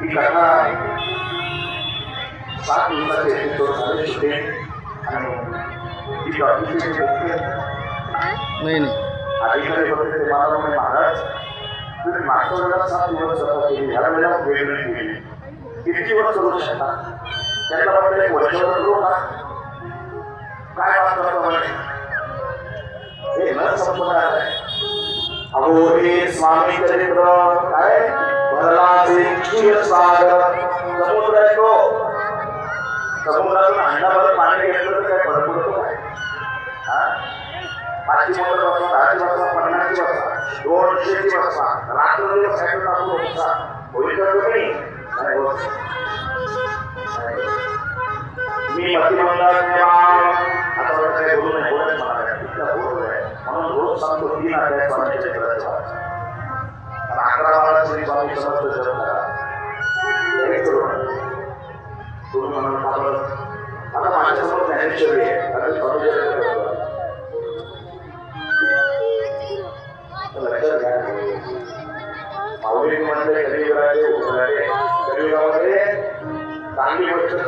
ही कथा 7 दिवसाचे एपिसोड झाले होते आणि ही टॉपिकचे मुख्य नाही अधिकारी होते ते मला म्हणे महाराज तुम्ही मागच्या वेळेला 7 दिवस कथा केली ह्या वेळेला वेगळी केली किती दिवस करू शकता त्याला वाटलं एक वर्षभर करू का काय बात करतो म्हणे हे न संपणार आहे अहो हे स्वामी चरित्र काय भरला क्षीरसागर समुद्र आहे तो समुद्रातून अंडाभर पाणी घेतलं तर काय फरक पडतो काय हा 5ची मोटर बसवा 10ची बसवा 50ची बसवा 200ची बसवा रात्रंदिवस सायकल टाकून बसवा होईल का तुम्ही नाही होत मी मतिमंदार आता काय बोलू नाही बोलत मला इतका बोलू आहे म्हणून रोज सांगतो 3 अध्याय स्वामी चरित्राचे वाचा आणि 11 वाला श्री स्वामी समर्थ जप करा तुम्ही म्हणून आता माझ्यासमोर ज्ञानेश्वरी आहे आता स्वामी चरित्र लक्षात घ्या माऊली म्हणले कलियुगामध्ये कलियुगामध्ये चांगली गोष्ट